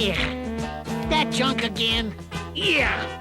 Yeah. That junk again. Yeah.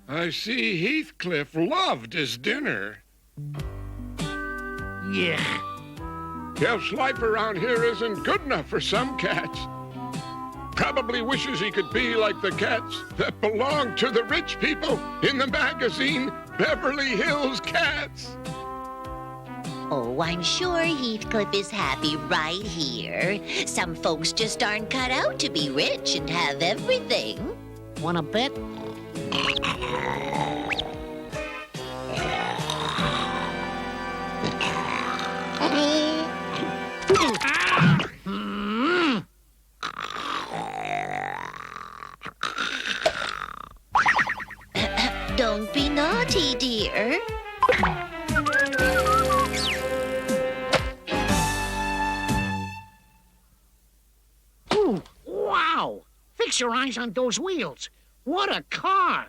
I see Heathcliff loved his dinner. Yeah. Shelf life around here isn't good enough for some cats. Probably wishes he could be like the cats that belong to the rich people in the magazine Beverly Hills Cats. Oh, I'm sure Heathcliff is happy right here. Some folks just aren't cut out to be rich and have everything. Wanna bet? Don't be naughty, dear. Ooh, wow! Fix your eyes on those wheels. What a car!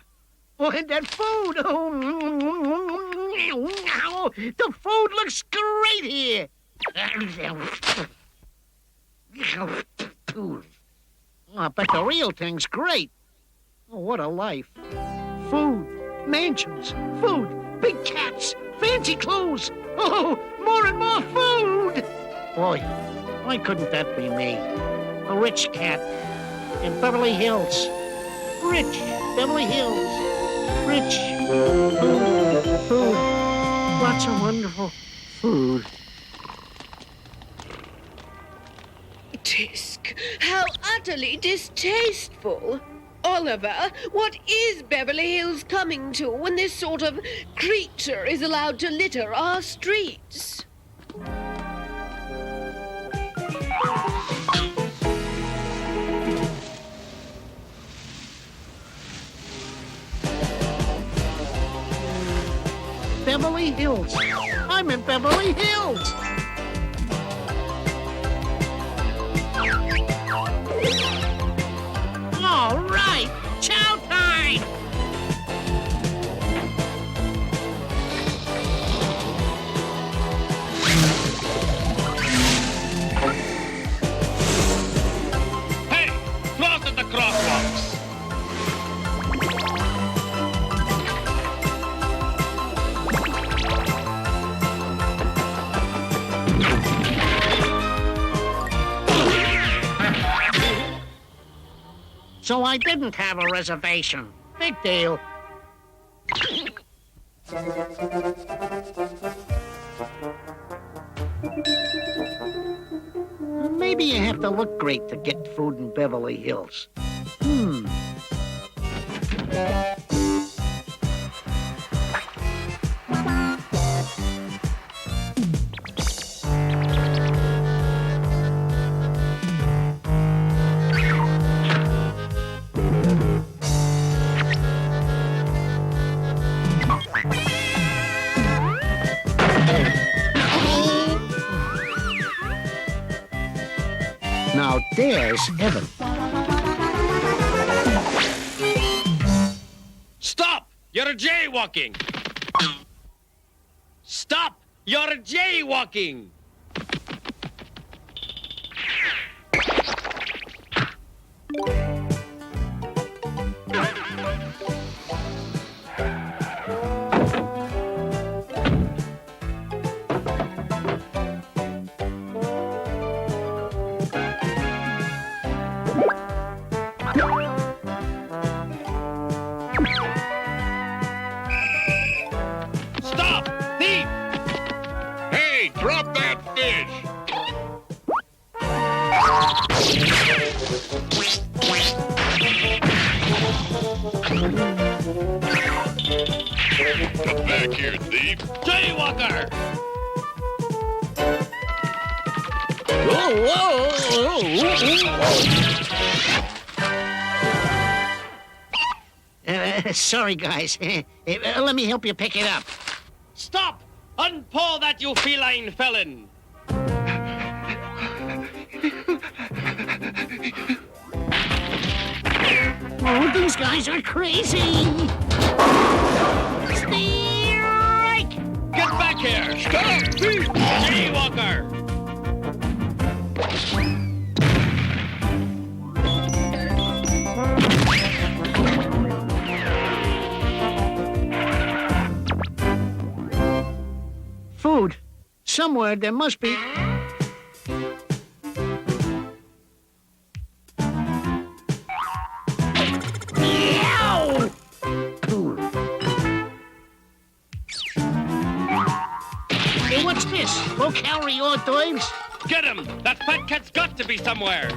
Oh, and that food! Oh, the food looks great here! Oh, but the real thing's great. Oh, what a life. Food, mansions, food, big cats, fancy clothes. Oh, more and more food! Boy, why couldn't that be me? A rich cat in Beverly Hills. Rich Beverly Hills. Rich food, food. Lots of wonderful food. Tisk, how utterly distasteful. Oliver, what is Beverly Hills coming to when this sort of creature is allowed to litter our streets? Beverly Hills. I'm in Beverly Hills. All right, chow time. Hey, close at the crosswalks. So I didn't have a reservation. Big deal. Maybe you have to look great to get food in Beverly Hills. Now there's heaven. Stop! You're jaywalking! Stop! You're jaywalking! Stop! Thief! Hey, drop that fish! Come back here, thief! Jaywalker! Sorry, guys. Let me help you pick it up. Stop! Unpaw that, you feline felon! Oh, these guys are crazy! Strike! Get back here! Stop! Thief! Jaywalker! Food. Somewhere there must be... Yow! Hey, what's this? Low-calorie hors d'oeuvres? Get him! That fat cat's got to be somewhere!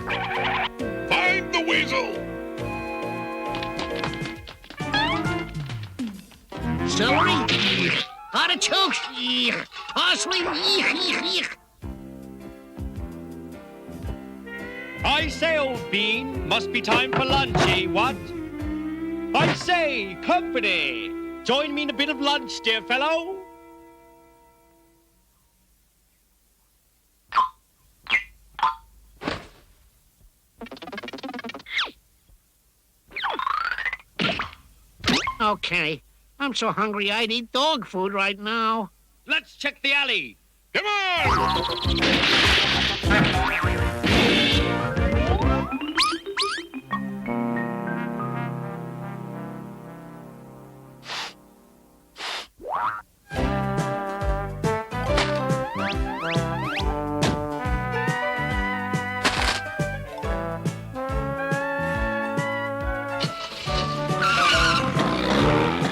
Find the weasel! Celery? Artichokes? Parsley? I say, old bean, must be time for lunch, eh, what? I say, company! Join me in a bit of lunch, dear fellow. Okay. I'm so hungry I'd eat dog food right now. Let's check the alley. Come on!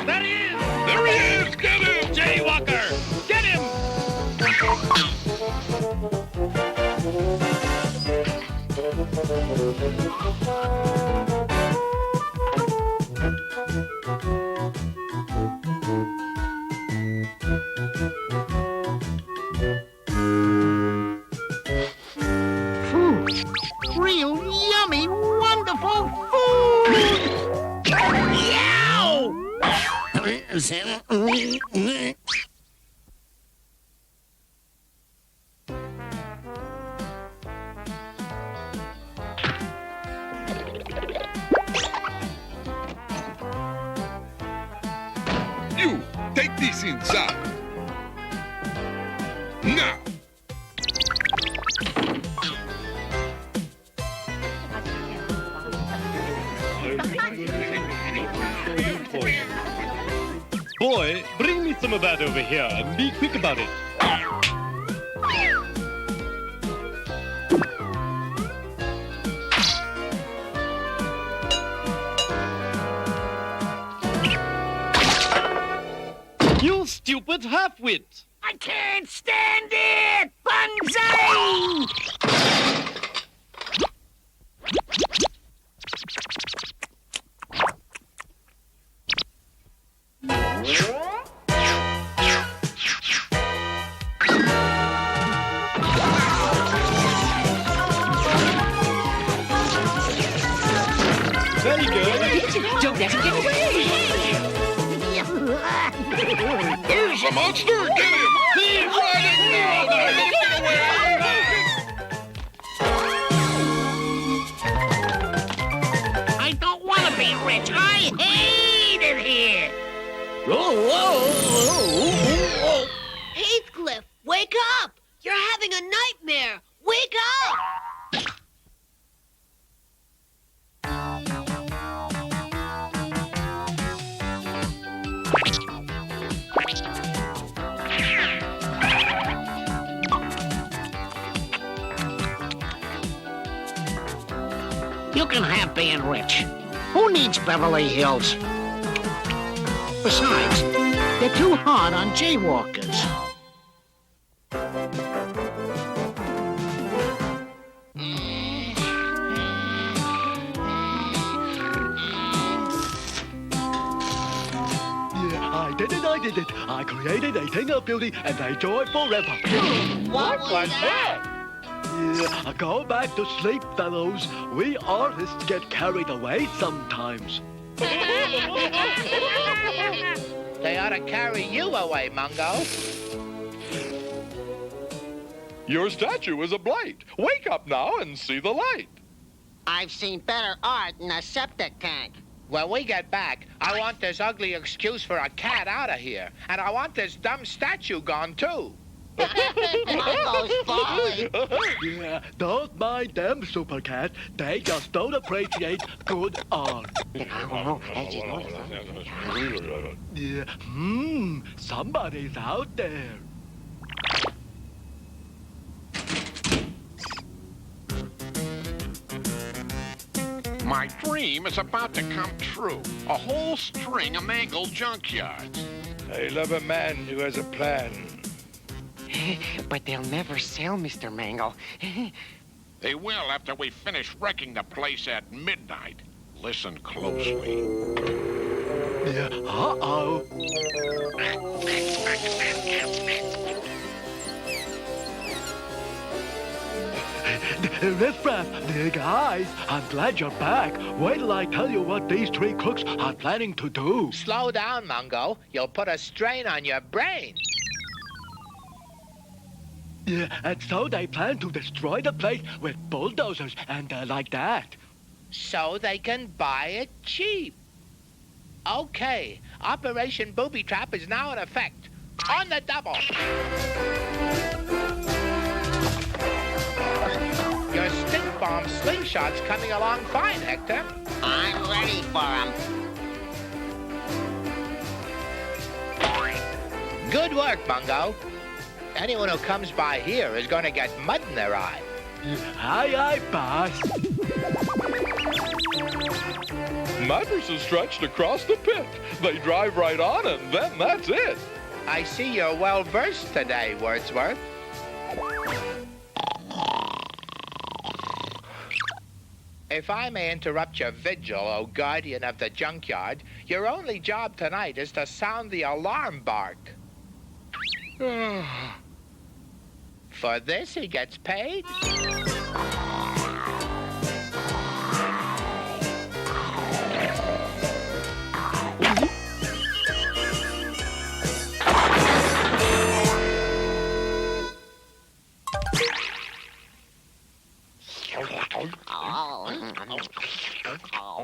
There he is! There he is! Get him! Jaywalker! Get him! Food. Real yummy, wonderful food! Yow! You, take this inside. Now! Boy, bring me some of that over here and be quick about it. You stupid half-wit! I can't stand it! Banzai! Very good. Don't let him get away! There's a monster! Get him! Thief! Right in now! Now, don't get away! I don't want to be rich. I hate it here. Heathcliff, wake up! You're having a nightmare! Wake up! You can have being rich. Who needs Beverly Hills? Besides, they're too hard on jaywalkers. I did it. I created a thing of beauty and a joy forever. What was that? Yeah, go back to sleep, fellows. We artists get carried away sometimes. They ought to carry you away, Mungo. Your statue is a blight. Wake up now and see the light. I've seen better art in a septic tank. When we get back, I want this ugly excuse for a cat out of here. And I want this dumb statue gone, too. Mungo's falling. Yeah, don't mind them, Super Cat. They just don't appreciate good art. Yeah, somebody's out there. My dream is about to come true. A whole string of Mangle junkyards. I love a man who has a plan. But they'll never sell, Mr. Mangle. They will after we finish wrecking the place at midnight. Listen closely. Yeah, uh-oh. Riff Raff, guys, I'm glad you're back. Wait till I tell you what these three crooks are planning to do. Slow down, Mungo. You'll put a strain on your brain. Yeah, and so they plan to destroy the place with bulldozers and like that. So they can buy it cheap. Okay, Operation Booby Trap is now in effect. On the double. Your stink bomb slingshot's coming along fine, Hector. I'm ready for 'em. Good work, Mungo. Anyone who comes by here is going to get mud in their eye. Aye, aye, boss. Mattresses stretched across the pit. They drive right on, and then that's it. I see you're well-versed today, Wordsworth. If I may interrupt your vigil, O guardian of the junkyard, your only job tonight is to sound the alarm bark. For this, he gets paid.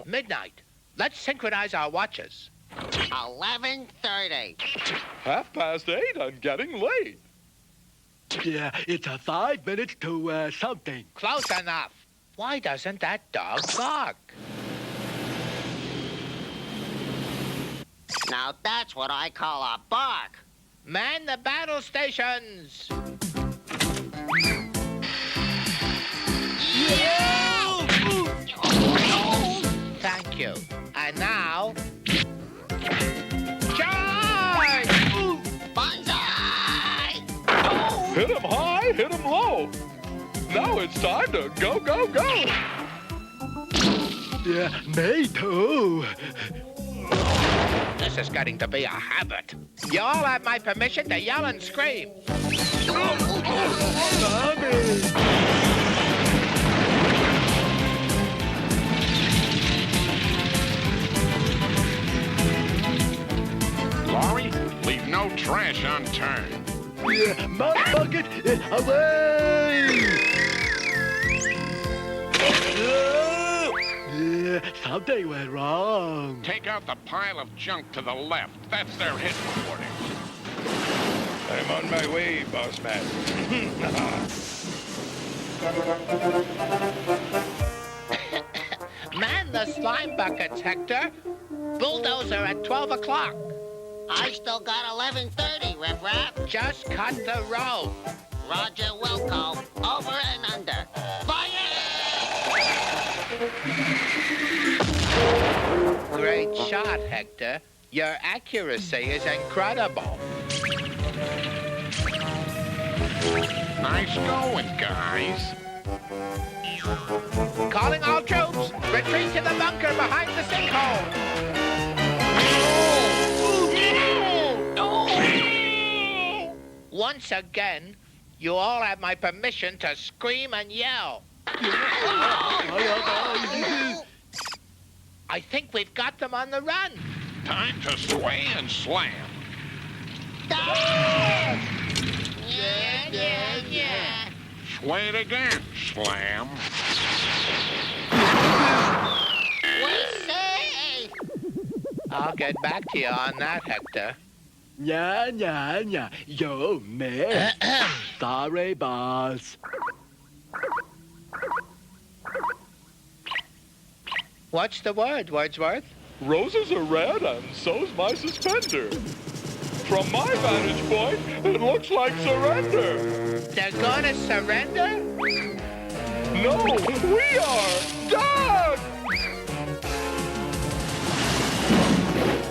Midnight. Let's synchronize our watches. 11:30. 8:30 and getting late. Yeah, it's 5 minutes to something. Close enough. Why doesn't that dog bark? Now that's what I call a bark. Man the battle stations! Thank you. And now... charge! Banzai! Hit 'em high, hit 'em low. Now it's time to go, go, go. Yeah, me too. This is getting to be a habit. You all have my permission to yell and scream. Laurie, leave no trash unturned. Yeah, mud bucket, away! Yeah, something went wrong. Take out the pile of junk to the left. That's their headquarters. I'm on my way, boss man. Man the slime buckets, Hector. Bulldozer at 12 o'clock. I still got 11:30, Riff Raff. Just cut the rope. Roger Wilco. Over and under. Fire! Great shot, Hector. Your accuracy is incredible. Nice going, guys. Calling all troops. Retreat to the bunker behind the sinkhole. Once again, you all have my permission to scream and yell. I think we've got them on the run. Time to sway and slam. Yeah, yeah, yeah. Wait again, Slam. We're safe. I'll get back to you on that, Hector. Yeah. Yo, man. Sorry, boss. What's the word, Wordsworth? Roses are red, and so's my suspender. From my vantage point, it looks like surrender. They're gonna surrender? No, we are. Dog!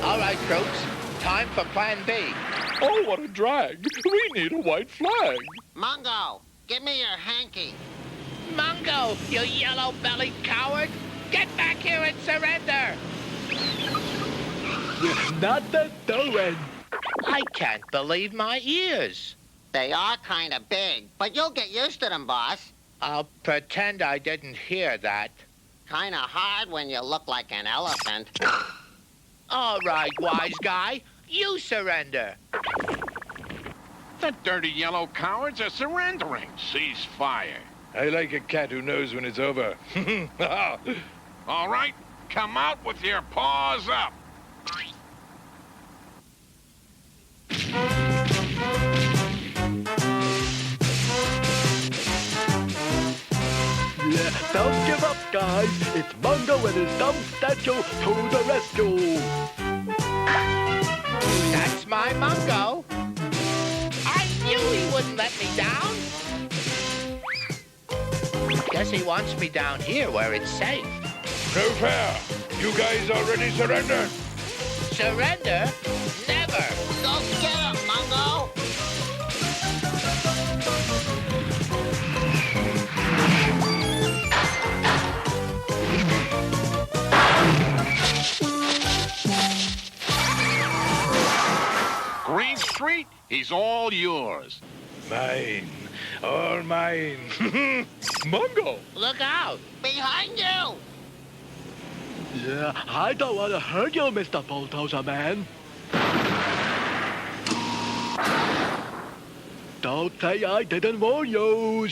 All right, Crooks. Time for Plan B. Oh, what a drag. We need a white flag. Mungo, give me your hanky. Mungo, you yellow-bellied coward! Get back here and surrender! Nothing doing. I can't believe my ears. They are kind of big, but you'll get used to them, boss. I'll pretend I didn't hear that. Kind of hard when you look like an elephant. All right, wise guy. You surrender. The dirty yellow cowards are surrendering. Cease fire. I like a cat who knows when it's over. All right, come out with your paws up. Yeah, don't give up, guys. It's Mungo and his dumb statue to the rescue. That's my Mungo. I knew he wouldn't let me down. Guess he wants me down here where it's safe. No fair. You guys already surrendered. Surrender? Never. Go get him, Mungo. Green Street, he's all yours. Mine. All mine. Mungo! Look out. Behind you. Yeah, I don't want to hurt you, Mr. Bulldozer Man. Don't say I didn't warn you.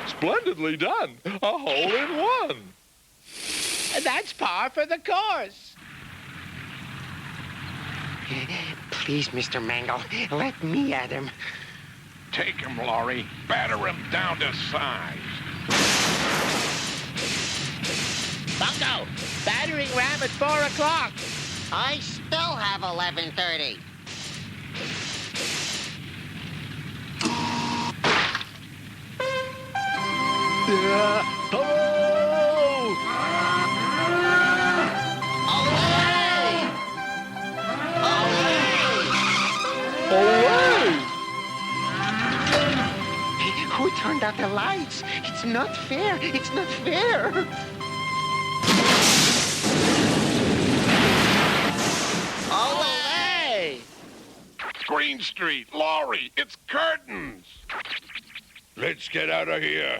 Splendidly done. A hole in one. That's par for the course. Please, Mr. Mangle, let me at him. Take him, Laurie. Batter him down to size. Mungo, battering ram at 4 o'clock. I still have 11:30. Yeah, oh! Who turned out the lights? It's not fair. It's not fair. Olay! Green Street, Laurie, it's curtains. Let's get out of here.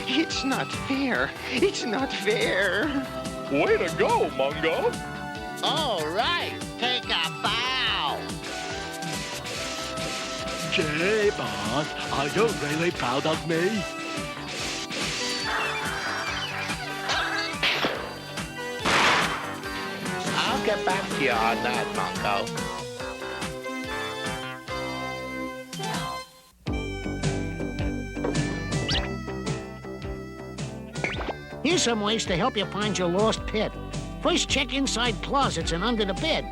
It's not fair. It's not fair. Way to go, Mungo. All right. Take a bow. Gee, boss, are you really proud of me? I'll get back to you on that, Mungo. Here's some ways to help you find your lost pet. First, check inside closets and under the bed.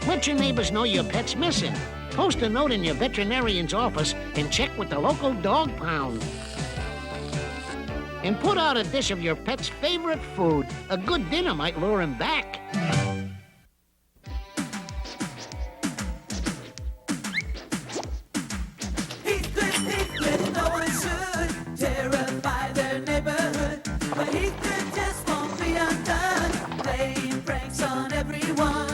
Let your neighbors know your pet's missing. Post a note in your veterinarian's office and check with the local dog pound. And put out a dish of your pet's favorite food. A good dinner might lure him back. Heathcliff, no one should terrify their neighborhood. But Heathcliff just won't be undone. Playing pranks. brakes on everyone.